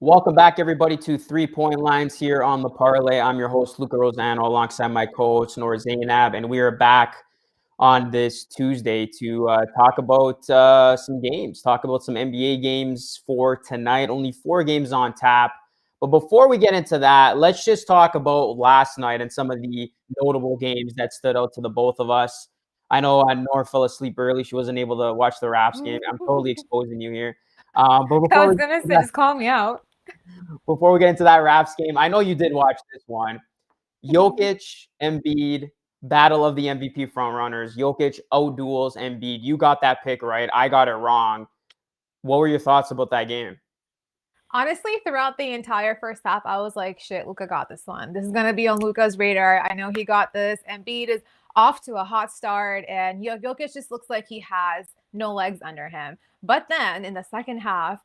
Welcome back, everybody, to 3 Point Lines here on the Parlay. I'm your host, Luca Rosano, alongside my co-host, Noor, Zainab, and we are back on this Tuesday to talk about some games, talk about some NBA games for tonight. Only 4 games on tap. But before we get into that, let's just talk about last night and some of the notable games that stood out to the both of us. I know Noor fell asleep early. She wasn't able to watch the Raps game. I'm totally exposing you here. But I before was we gonna say, just call me out. before we get into that Raps game, I know you did watch this one. Jokic, Embiid, battle of the MVP frontrunners. Jokic outduels Embiid. You got that pick right. I got it wrong. What were your thoughts about that game? Honestly, throughout the entire first half, I was like, shit, Luca got this one. This is going to be on Luca's radar. I know he got this. Embiid is off to a hot start, and Jokic just looks like he has no legs under him. But then in the second half,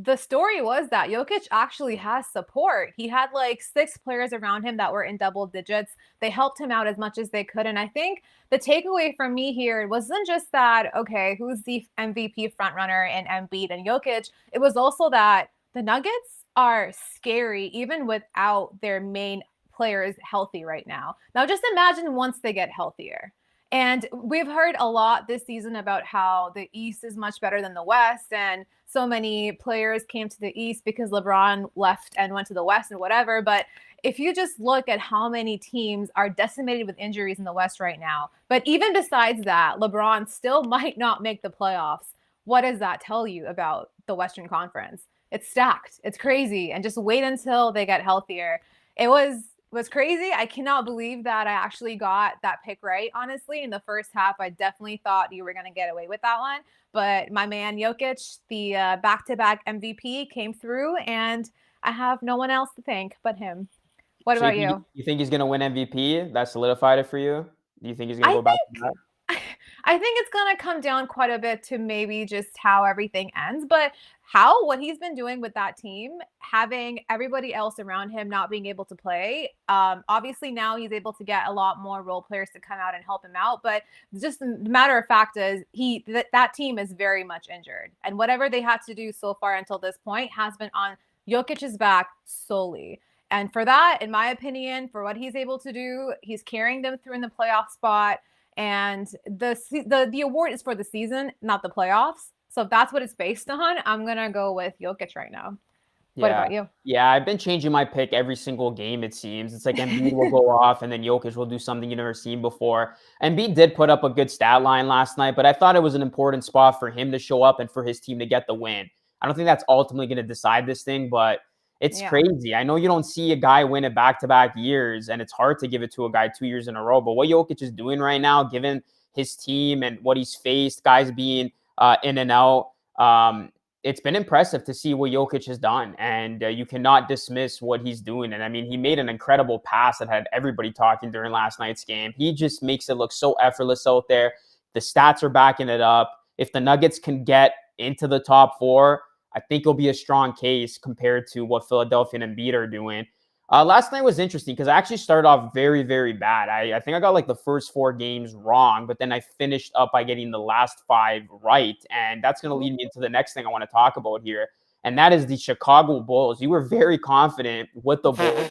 the story was that Jokic actually has support. He had like 6 players around him that were in double digits. They helped him out as much as they could. And I think the takeaway from me here wasn't just that, okay, who's the MVP frontrunner in Embiid and Jokic? It was also that the Nuggets are scary even without their main players healthy right now. Now, just imagine once they get healthier. And we've heard a lot this season about how the East is much better than the West. And so many players came to the East because LeBron left and went to the West and whatever. But if you just look at how many teams are decimated with injuries in the West right now, but even besides that, LeBron still might not make the playoffs. What does that tell you about the Western Conference? It's stacked. It's crazy. And just wait until they get healthier. It was crazy. I cannot believe that I actually got that pick right, honestly. In the first half, I definitely thought you were going to get away with that one. But my man Jokic, the back-to-back MVP, came through, and I have no one else to thank but him. What So you about think, you? you think he's going to win MVP? That solidified it for you? Do you think he's going to I go back to think that? I think it's gonna come down quite a bit to maybe just how everything ends, but how what he's been doing with that team, having everybody else around him not being able to play. Obviously now he's able to get a lot more role players to come out and help him out, but just the matter of fact is that team is very much injured, and whatever they had to do so far until this point has been on Jokic's back solely. And for that, in my opinion, for what he's able to do, he's carrying them through in the playoff spot. And the award is for the season, not the playoffs. So if that's what it's based on, I'm gonna go with Jokic right now. What Yeah. about you? Yeah, I've been changing my pick every single game, it seems. It's like Embiid will go off and then Jokic will do something you've never seen before. Embiid did put up a good stat line last night, but I thought it was an important spot for him to show up and for his team to get the win. I don't think that's ultimately going to decide this thing, but it's Yeah. crazy. I know you don't see a guy win it back-to-back years, and it's hard to give it to a guy 2 years in a row, but what Jokic is doing right now, given his team and what he's faced, guys being in and out, it's been impressive to see what Jokic has done, and you cannot dismiss what he's doing. And I mean, he made an incredible pass that had everybody talking during last night's game. He just makes it look so effortless out there. The stats are backing it up. If the Nuggets can get into the top 4, I think it'll be a strong case compared to what Philadelphia and Embiid are doing. Last night was interesting because I actually started off very, very bad. I think I got like the first 4 games wrong, but then I finished up by getting the last 5 right. And that's going to lead me into the next thing I want to talk about here. And that is the Chicago Bulls. You were very confident with the Bulls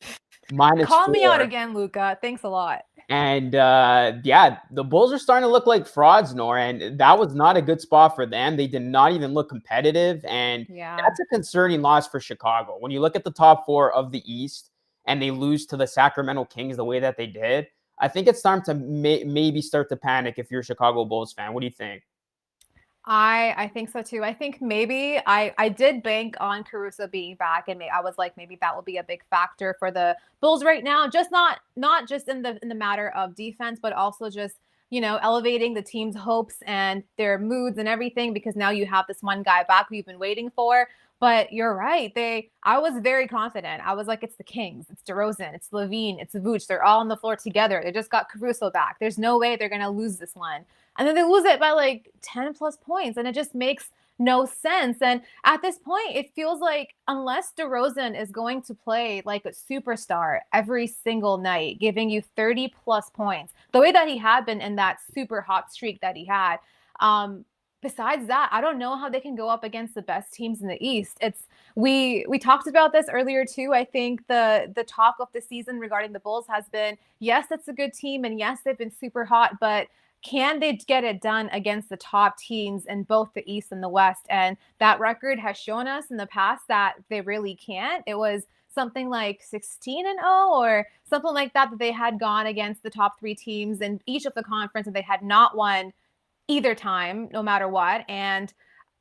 minus Call me out 4. again, Luca. Thanks a lot. And yeah, the Bulls are starting to look like frauds, Nor, and that was not a good spot for them. They did not even look competitive, and Yeah. that's a concerning loss for Chicago. When you look at the top 4 of the East and they lose to the Sacramento Kings the way that they did, I think it's time to maybe start to panic if you're a Chicago Bulls fan. What do you think? I think so too. I think maybe I did bank on Caruso being back, and I was like maybe that will be a big factor for the Bulls right now. Just not just in the matter of defense, but also just elevating the team's hopes and their moods and everything, because now you have this one guy back who you've been waiting for. But you're right. I was very confident. I was like, it's the Kings, it's DeRozan, it's Levine, it's Vooch. They're all on the floor together. They just got Caruso back. There's no way they're gonna lose this one. And then they lose it by like 10 plus points. And it just makes no sense. And at this point, it feels like unless DeRozan is going to play like a superstar every single night, giving you 30 plus points, the way that he had been in that super hot streak that he had, besides that, I don't know how they can go up against the best teams in the East. It's we talked about this earlier too. I think the talk of the season regarding the Bulls has been, yes, that's a good team, and yes, they've been super hot, but can they get it done against the top teams in both the East and the West? And that record has shown us in the past that they really can't. It was something like 16-0 or something like that that they had gone against the top three teams in each of the conference and they had not won either time, no matter what. And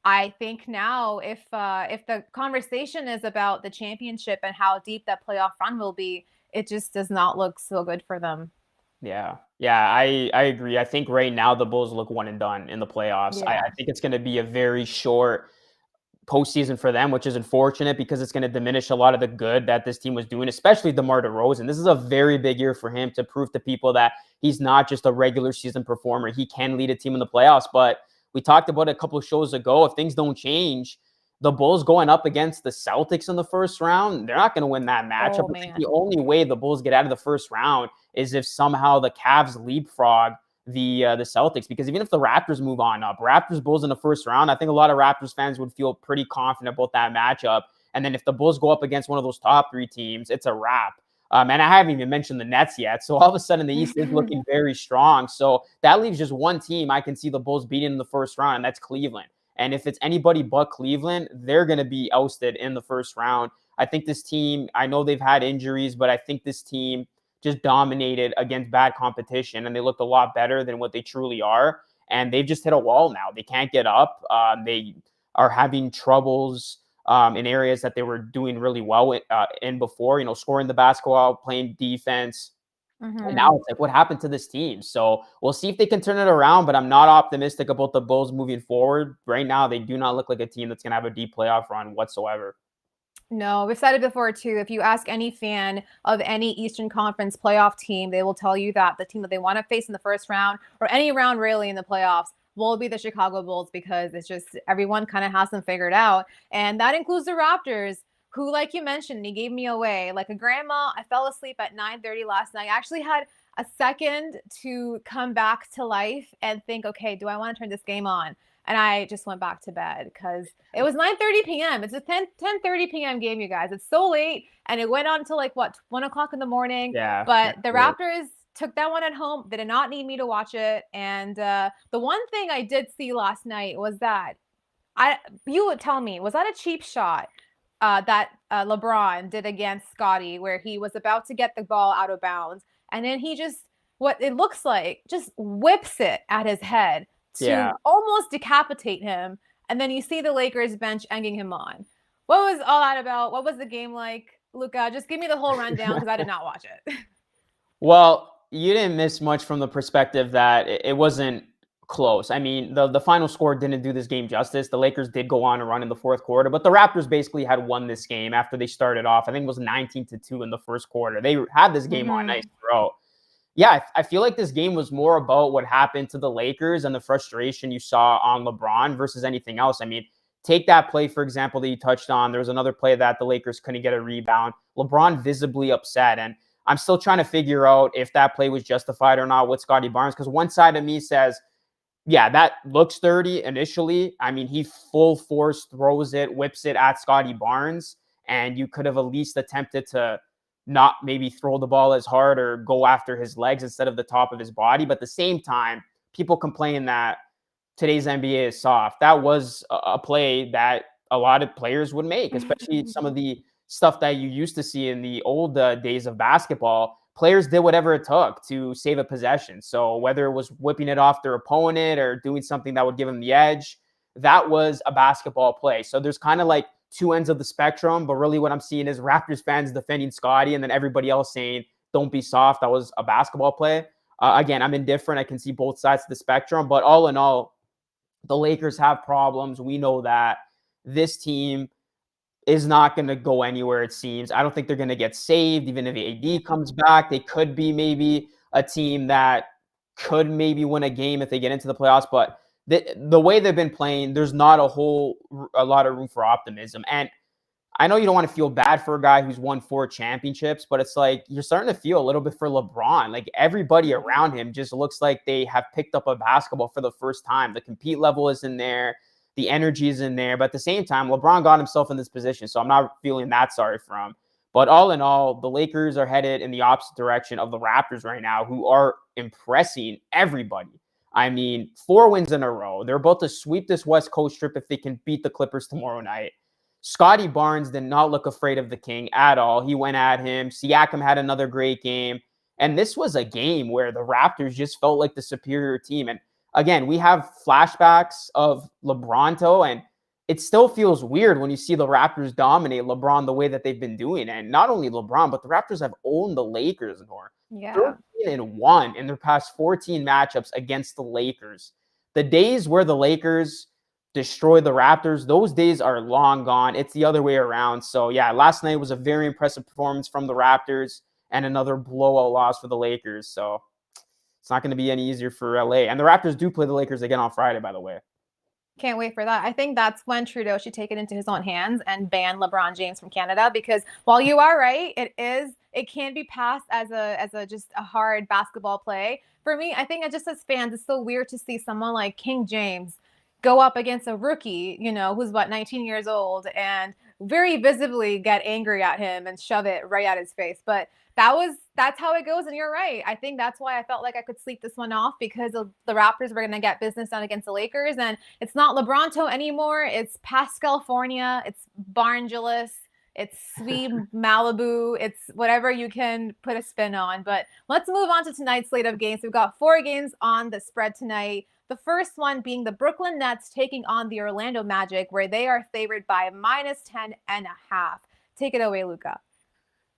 I think now, if the conversation is about the championship and how deep that playoff run will be, it just does not look so good for them. Yeah. Yeah, I agree. I think right now the Bulls look one and done in the playoffs. I, Yeah. I think it's going to be a very short postseason for them, which is unfortunate because it's going to diminish a lot of the good that this team was doing, especially DeMar DeRozan. This is a very big year for him to prove to people that he's not just a regular season performer. He can lead a team in the playoffs. But we talked about it a couple of shows ago. If things don't change, the Bulls going up against the Celtics in the first round, they're not going to win that matchup. Oh I think the man. only way the Bulls get out of the first round is if somehow the Cavs leapfrog the Celtics, because even if the Raptors move on up, Raptors Bulls in the first round, I think a lot of Raptors fans would feel pretty confident about that matchup. And then if the Bulls go up against one of those top three teams, it's a wrap. And I haven't even mentioned the Nets yet. So all of a sudden the East is looking very strong. So that leaves just one team I can see the Bulls beating in the first round, and that's Cleveland. And if it's anybody but Cleveland, they're going to be ousted in the first round. I think this team, I know they've had injuries, but I think this team just dominated against bad competition, and they looked a lot better than what they truly are. And they've just hit a wall now. They can't get up. They are having troubles in areas that they were doing really well in before, scoring the basketball, playing defense. And Mm-hmm. now it's like, what happened to this team? So we'll see if they can turn it around, but I'm not optimistic about the Bulls moving forward. Right now, they do not look like a team that's going to have a deep playoff run whatsoever. No, we've said it before too. If you ask any fan of any Eastern Conference playoff team, they will tell you that the team that they want to face in the first round or any round really in the playoffs will be the Chicago Bulls because it's just everyone kind of has them figured out. And that includes the Raptors, who, like you mentioned, he gave me away. Like a grandma, I fell asleep at 9:30 last night. I actually had a second to come back to life and think, okay, do I want to turn this game on? And I just went back to bed because it was 9:30 p.m. It's a 10:30 p.m. game, you guys. It's so late, and it went on to like what 1 o'clock in the morning. Yeah, But that's the it. Raptors took that one at home. They did not need me to watch it. And the one thing I did see last night was that I you would tell me, was that a cheap shot that LeBron did against Scotty, where he was about to get the ball out of bounds, and then he just what it looks like just whips it at his head Yeah. to almost decapitate him, and then you see the Lakers bench egging him on. What was all that about? What was the game like, Luca? Just give me the whole rundown because I did not watch it. Well, you didn't miss much from the perspective that it wasn't close. I mean, the final score didn't do this game justice. The Lakers did go on and run in the fourth quarter, but the Raptors basically had won this game after they started off. I think it was 19-2 in the first quarter. They had this game on nice Mm-hmm. throw. Yeah, I feel like this game was more about what happened to the Lakers and the frustration you saw on LeBron versus anything else. I mean, take that play, for example, that you touched on. There was another play that the Lakers couldn't get a rebound. LeBron visibly upset. And I'm still trying to figure out if that play was justified or not with Scotty Barnes, because one side of me says, yeah, that looks dirty initially. I mean, he full force throws it, whips it at Scotty Barnes, and you could have at least attempted to not maybe throw the ball as hard or go after his legs instead of the top of his body. But at the same time, people complain that today's NBA is soft. That was a play that a lot of players would make, especially some of the stuff that you used to see in the old days of basketball. Players did whatever it took to save a possession. So whether it was whipping it off their opponent or doing something that would give them the edge, that was a basketball play. So there's kind of like two ends of the spectrum, but really what I'm seeing is Raptors fans defending Scotty and then everybody else saying, don't be soft. That was a basketball play. Again, I'm indifferent. I can see both sides of the spectrum, but all in all, the Lakers have problems. We know that this team is not going to go anywhere, it seems. I don't think they're going to get saved. Even if AD comes back, they could be maybe a team that could maybe win a game if they get into the playoffs. But the way they've been playing, there's not a lot of room for optimism. And I know you don't want to feel bad for a guy who's won 4 championships, but it's like you're starting to feel a little bit for LeBron. Like everybody around him just looks like they have picked up a basketball for the first time. The compete level is in there, the energy is in there, but at the same time, LeBron got himself in this position, so I'm not feeling that sorry for him. But all in all, the Lakers are headed in the opposite direction of the Raptors right now, who are impressing everybody. I mean, 4 wins in a row. They're about to sweep this West Coast trip if they can beat the Clippers tomorrow night. Scotty Barnes did not look afraid of the King at all. He went at him. Siakam had another great game. And this was a game where the Raptors just felt like the superior team. And again, we have flashbacks of LeBronto, and it still feels weird when you see the Raptors dominate LeBron the way that they've been doing. And not only LeBron, but the Raptors have owned the Lakers, Noor. Yeah. 13-1 in their past 14 matchups against the Lakers. The days where the Lakers destroy the Raptors, those days are long gone. It's the other way around. So yeah, last night was a very impressive performance from the Raptors and another blowout loss for the Lakers. So it's not going to be any easier for LA. And the Raptors do play the Lakers again on Friday, by the way. Can't wait for that. I think that's when Trudeau should take it into his own hands and ban LeBron James from Canada, because while you are right, it can be passed as a just a hard basketball play. For me, I think just as fans, it's so weird to see someone like King James go up against a rookie, who's 19 years old, and very visibly get angry at him and shove it right at his face. But that's how it goes. And you're right. I think that's why I felt like I could sleep this one off, because the Raptors were going to get business done against the Lakers. And it's not LeBronto anymore. It's Pascal California. It's Barngelis. It's Sweet Malibu. It's whatever you can put a spin on. But let's move on to tonight's slate of games. We've got 4 games on the spread tonight. The first one being the Brooklyn Nets taking on the Orlando Magic, where they are favored by -10.5. Take it away, Luca.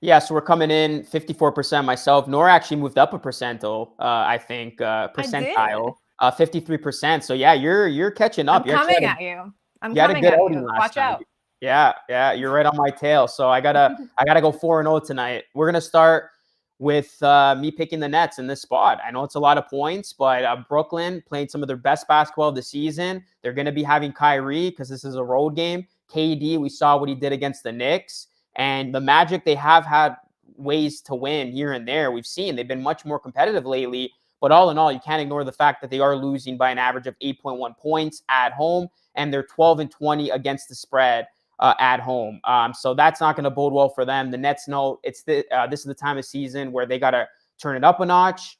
Yeah, so we're coming in 54% myself. Noor actually moved up a percentile, I think, percentile, 53%. So yeah, you're catching up. I'm coming at you. I'm you had a coming good at outing you. last Watch night. out. Yeah, you're right on my tail. So I gotta go 4-0 tonight. We're gonna start with me picking the Nets in this spot. I know it's a lot of points, but Brooklyn playing some of their best basketball of the season. They're gonna be having Kyrie because this is a road game. KD, we saw what he did against the Knicks. And the Magic, they have had ways to win here and there. We've seen they've been much more competitive lately. But all in all, you can't ignore the fact that they are losing by an average of 8.1 points at home, and they're 12-20 against the spread at home. So that's not going to bode well for them. The Nets know this is the time of season where they got to turn it up a notch.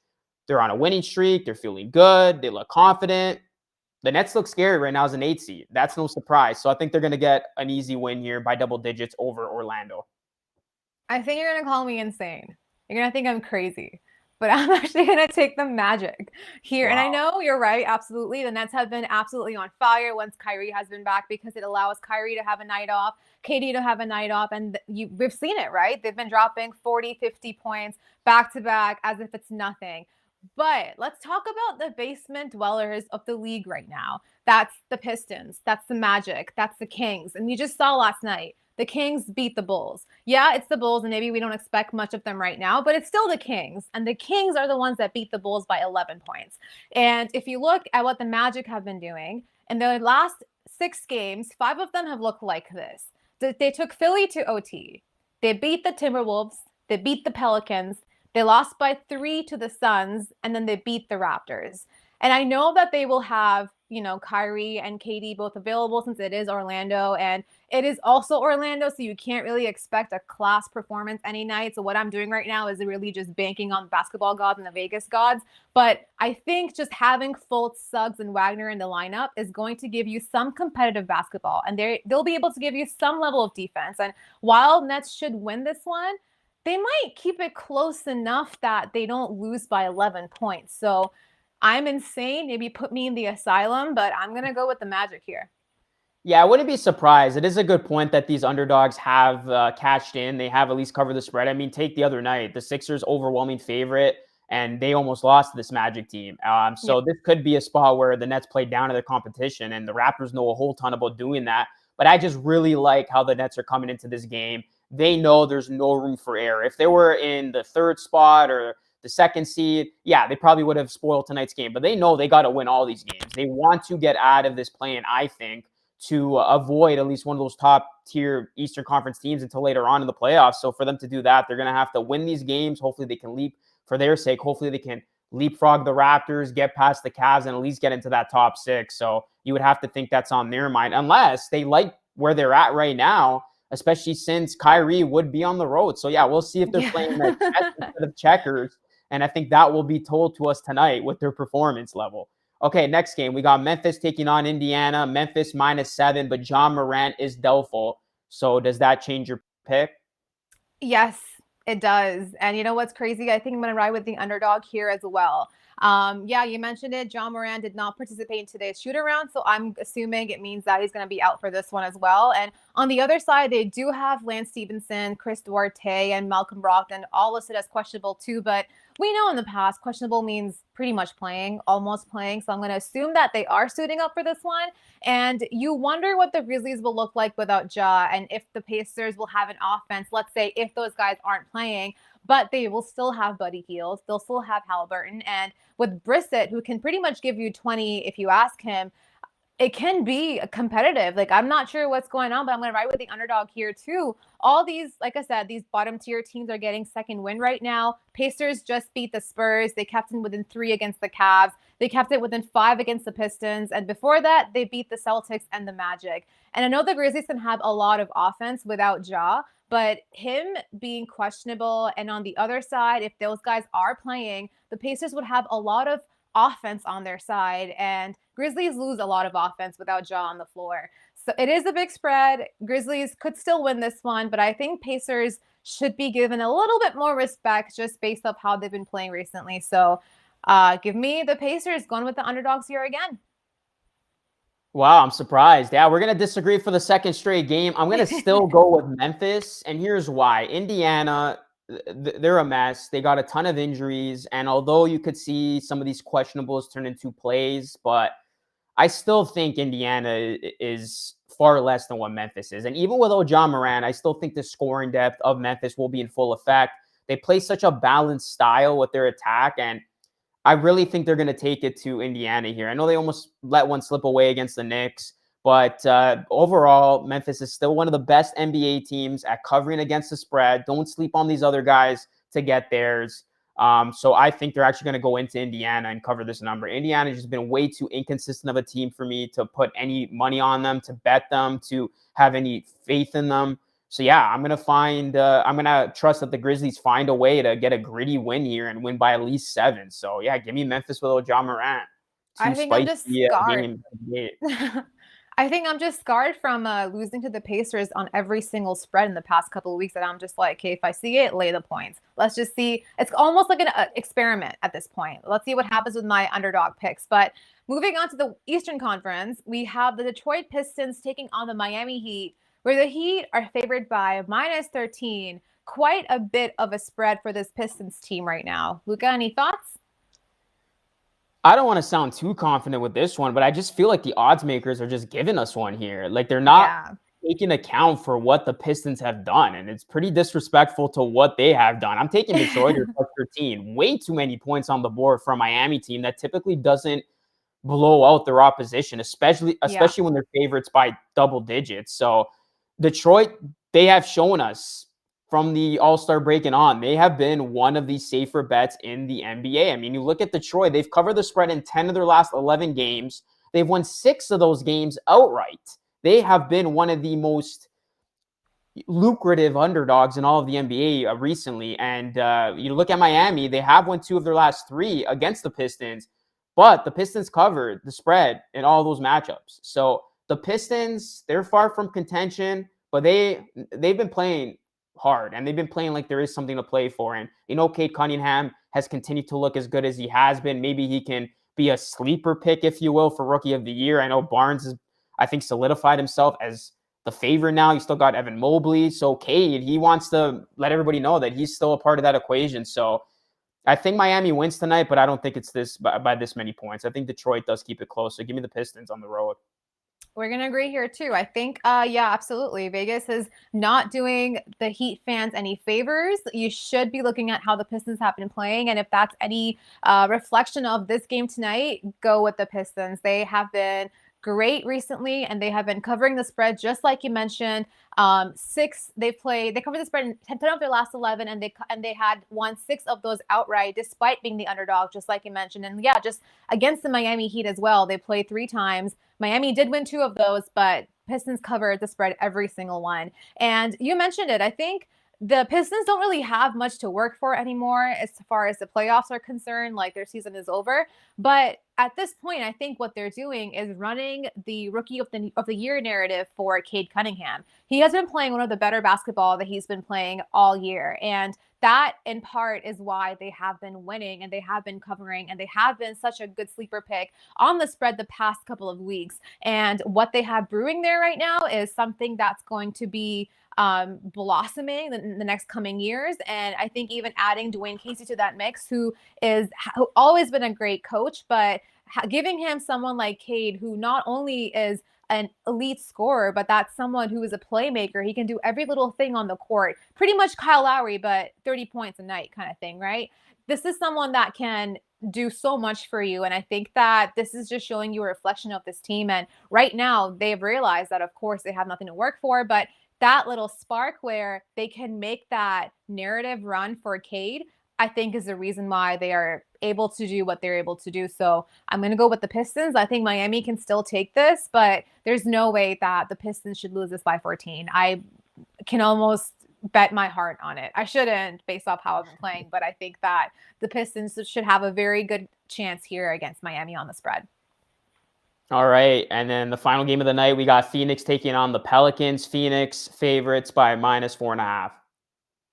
They're on a winning streak. They're feeling good. They look confident. The Nets look scary right now as an 8 seed. That's no surprise. So I think they're going to get an easy win here by double digits over Orlando. I think you're going to call me insane. You're going to think I'm crazy. But I'm actually going to take the Magic here. Wow. And I know you're right. Absolutely. The Nets have been absolutely on fire once Kyrie has been back, because it allows Kyrie to have a night off, KD to have a night off. And we've seen it, right? They've been dropping 40, 50 points back to back as if it's nothing. But let's talk about the basement dwellers of the league right now. That's the Pistons. That's the Magic. That's the Kings. And you just saw last night, the Kings beat the Bulls. Yeah, it's the Bulls, and maybe we don't expect much of them right now, but it's still the Kings. And the Kings are the ones that beat the Bulls by 11 points. And if you look at what the Magic have been doing, in the last 6 games, 5 of them have looked like this. They took Philly to OT. They beat the Timberwolves. They beat the Pelicans. They lost by 3 to the Suns, and then they beat the Raptors. And I know that they will have, Kyrie and KD both available, since it is Orlando, and it is also Orlando, so you can't really expect a class performance any night. So what I'm doing right now is really just banking on the basketball gods and the Vegas gods. But I think just having Fultz, Suggs, and Wagner in the lineup is going to give you some competitive basketball, and they'll be able to give you some level of defense. And while Nets should win this one, they might keep it close enough that they don't lose by 11 points. So I'm insane. Maybe put me in the asylum, but I'm going to go with the Magic here. Yeah, I wouldn't be surprised. It is a good point that these underdogs have cashed in. They have at least covered the spread. I mean, take the other night, the Sixers overwhelming favorite, and they almost lost to this Magic team. So This could be a spot where the Nets play down to their competition, and the Raptors know a whole ton about doing that. But I just really like how the Nets are coming into this game. They know there's no room for error. If they were in the 3rd spot or the 2nd seed, yeah, they probably would have spoiled tonight's game. But they know they got to win all these games. They want to get out of this play-in, I think, to avoid at least one of those top tier Eastern Conference teams until later on in the playoffs. So for them to do that, they're going to have to win these games. Hopefully they can leap for their sake. Hopefully they can leapfrog the Raptors, get past the Cavs, and at least get into that top 6. So you would have to think that's on their mind, unless they like where they're at right now, especially since Kyrie would be on the road. So yeah, we'll see if they're playing that chess instead of checkers. And I think that will be told to us tonight with their performance level. Okay, next game. We got Memphis taking on Indiana. Memphis -7, but John Morant is doubtful. So does that change your pick? Yes, it does. And you know what's crazy? I think I'm going to ride with the underdog here as well. Yeah, you mentioned it. John Moran did not participate in today's shoot around, so I'm assuming it means that he's going to be out for this one as well. And on the other side, they do have Lance Stevenson, Chris Duarte, and Malcolm Brogdon all listed as questionable too. But we know in the past, questionable means pretty much playing, almost playing. So I'm going to assume that they are suiting up for this one. And you wonder what the Grizzlies will look like without Ja, and if the Pacers will have an offense, let's say if those guys aren't playing, but they will still have Buddy Hield, they'll still have Halliburton, and with Brissett, who can pretty much give you 20 if you ask him, it can be competitive. Like, I'm not sure what's going on, but I'm going to ride with the underdog here too. All these, like I said, these bottom tier teams are getting second win right now. Pacers just beat the Spurs. They kept it within 3 against the Cavs. They kept it within 5 against the Pistons. And before that, they beat the Celtics and the Magic. And I know the Grizzlies can have a lot of offense without Ja, but him being questionable, and on the other side, if those guys are playing, the Pacers would have a lot of offense on their side, and Grizzlies lose a lot of offense without Ja on the floor. So it is a big spread. Grizzlies could still win this one, but I think Pacers should be given a little bit more respect just based off how they've been playing recently. So give me the Pacers, going with the underdogs here again. Wow, I'm surprised. Yeah, we're going to disagree for the second straight game. I'm going to still go with Memphis, and here's why. Indiana, they're a mess. They got a ton of injuries, and although you could see some of these questionables turn into plays, but I still think Indiana is far less than what Memphis is. And even without John Moran, I still think the scoring depth of Memphis will be in full effect. They play such a balanced style with their attack, and I really think they're going to take it to Indiana here. I know they almost let one slip away against the Knicks, but overall, Memphis is still one of the best NBA teams at covering against the spread. Don't sleep on these other guys to get theirs. So I think they're actually going to go into Indiana and cover this number. Indiana's just been way too inconsistent of a team for me to put any money on them, to bet them, to have any faith in them. So yeah, I'm gonna trust that the Grizzlies find a way to get a gritty win here and win by at least 7. So yeah, give me Memphis without Ja Morant. I Too think I'm spicy just scarred. game. I think I'm just scarred from losing to the Pacers on every single spread in the past couple of weeks. And I'm just like, okay, if I see it, lay the points. Let's just see. It's almost like an experiment at this point. Let's see what happens with my underdog picks. But moving on to the Eastern Conference, we have the Detroit Pistons taking on the Miami Heat, where the Heat are favored by -13. Quite a bit of a spread for this Pistons team right now. Luca, any thoughts? I don't want to sound too confident with this one, but I just feel like the odds makers are just giving us one here. Like they're not Yeah. taking account for what the Pistons have done, and it's pretty disrespectful to what they have done. I'm taking Detroit or plus 13. Way too many points on the board for a Miami team that typically doesn't blow out their opposition, especially Yeah. when they're favorites by double digits. So Detroit, they have shown us from the All-Star break and on, they have been one of the safer bets in the NBA. I mean, you look at Detroit, they've covered the spread in 10 of their last 11 games. They've won 6 of those games outright. They have been one of the most lucrative underdogs in all of the NBA recently. And you look at Miami, they have won 2 of their last 3 against the Pistons, but the Pistons covered the spread in all those matchups. So the Pistons, they're far from contention, but they've been playing hard, and they've been playing like there is something to play for. And Cade Cunningham has continued to look as good as he has been. Maybe he can be a sleeper pick, if you will, for Rookie of the Year. I know Barnes has, I think, solidified himself as the favorite now. You still got Evan Mobley. So Cade, he wants to let everybody know that he's still a part of that equation. So I think Miami wins tonight, but I don't think it's this by this many points. I think Detroit does keep it close. So give me the Pistons on the road. We're going to agree here too. I think, yeah, absolutely. Vegas is not doing the Heat fans any favors. You should be looking at how the Pistons have been playing. And if that's any reflection of this game tonight, go with the Pistons. They have been great recently, and they have been covering the spread just like you mentioned. They covered the spread in 10 of their last 11, and they had won 6 of those outright, despite being the underdog, just like you mentioned. And yeah, just against the Miami Heat as well, they played 3 times. Miami did win 2 of those, but Pistons covered the spread every single one. And you mentioned it. I think the Pistons don't really have much to work for anymore as far as the playoffs are concerned. Like, their season is over. But at this point, I think what they're doing is running the rookie of the year narrative for Cade Cunningham. He has been playing one of the better basketball that he's been playing all year. And that, in part, is why they have been winning, and they have been covering, and they have been such a good sleeper pick on the spread the past couple of weeks. And what they have brewing there right now is something that's going to be blossoming in the next coming years. And I think even adding Dwayne Casey to that mix, who always been a great coach, but giving him someone like Cade, who not only is an elite scorer, but that's someone who is a playmaker. He can do every little thing on the court, pretty much Kyle Lowry, but 30 points a night kind of thing, right? This is someone that can do so much for you. And I think that this is just showing you a reflection of this team. And right now they've realized that, of course, they have nothing to work for, but that little spark where they can make that narrative run for Cade, I think, is the reason why they are able to do what they're able to do. So I'm going to go with the Pistons. I think Miami can still take this, but there's no way that the Pistons should lose this by 14. I can almost bet my heart on it. I shouldn't, based off how I've been playing, but I think that the Pistons should have a very good chance here against Miami on the spread. All right. And then the final game of the night, we got Phoenix taking on the Pelicans. Phoenix favorites by -4.5.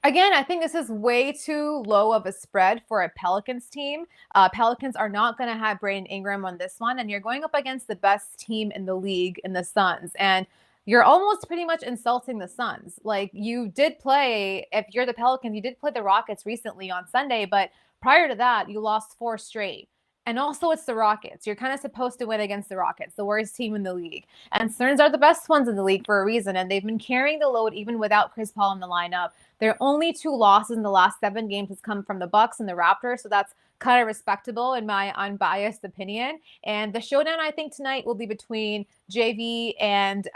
Again, I think this is way too low of a spread for a Pelicans team. Pelicans are not going to have Brandon Ingram on this one, and you're going up against the best team in the league in the Suns. And you're almost pretty much insulting the Suns. Like, you did play, if you're the Pelicans, you did play the Rockets recently on Sunday, but prior to that, you lost 4 straight. And also, it's the Rockets. You're kind of supposed to win against the Rockets, the worst team in the league. And Suns are the best ones in the league for a reason, and they've been carrying the load even without Chris Paul in the lineup. Their only 2 losses in the last 7 games has come from the Bucks and the Raptors, so that's kind of respectable in my unbiased opinion. And the showdown, I think, tonight will be between JV and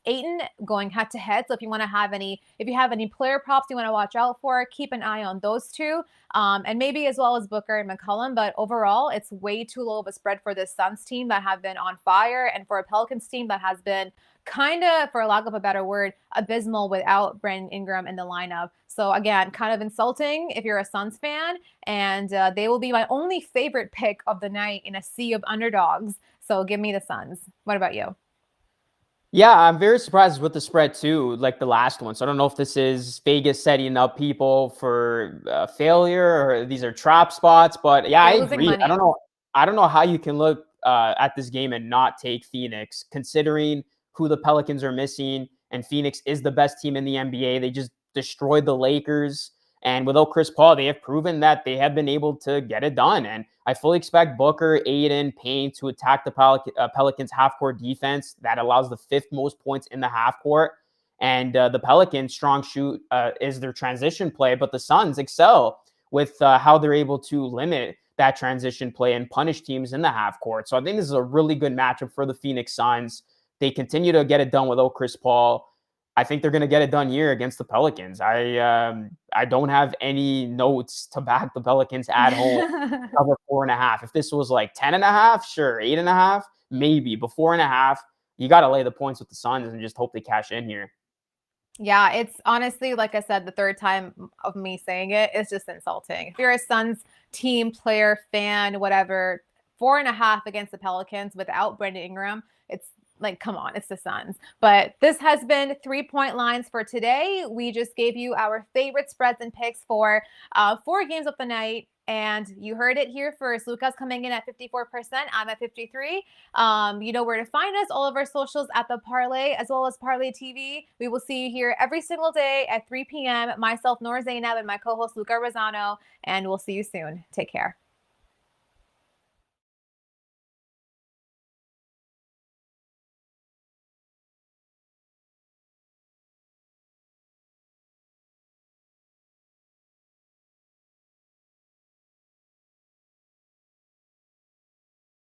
Ayton, going head to head. So if you have any player props you want to watch out for, keep an eye on those 2, and maybe as well as Booker and McCollum. But overall, it's way too low of a spread for this Suns team that have been on fire, and for a Pelicans team that has been kind of, for lack of a better word, abysmal without Brandon Ingram in the lineup. So again, kind of insulting if you're a Suns fan, and they will be my only favorite pick of the night in a sea of underdogs. So give me the Suns. What about you? Yeah, I'm very surprised with the spread too, like the last one. So I don't know if this is Vegas setting up people for failure, or these are trap spots. But yeah, I They're losing agree. money. I don't know how you can look at this game and not take Phoenix, considering who the Pelicans are missing. And Phoenix is the best team in the NBA. They just destroyed the Lakers. And without Chris Paul, they have proven that they have been able to get it done. And I fully expect Booker, Aiden, Payne to attack the Pelicans' half-court defense that allows the 5th most points in the half-court. And the Pelicans' strong shoot is their transition play, but the Suns excel with how they're able to limit that transition play and punish teams in the half-court. So I think this is a really good matchup for the Phoenix Suns. They continue to get it done without Chris Paul. I think they're going to get it done here against the Pelicans. I don't have any notes to back the Pelicans at home cover 4.5. If this was like 10.5, sure, 8.5, maybe, but 4.5, you got to lay the points with the Suns and just hope they cash in here. Yeah, it's honestly, like I said, the 3rd time of me saying it, it's just insulting. If you're a Suns team, player, fan, whatever, 4.5 against the Pelicans without Brandon Ingram, it's like, come on, it's the Suns. But this has been 3-point lines for today. We just gave you our favorite spreads and picks for 4 games of the night. And you heard it here first. Luca's coming in at 54%. I'm at 53%. You know where to find us. All of our socials at The Parlay, as well as Parlay TV. We will see you here every single day at 3 p.m. Myself, Noor, Zainab, and my co-host, Luca Rosano. And we'll see you soon. Take care.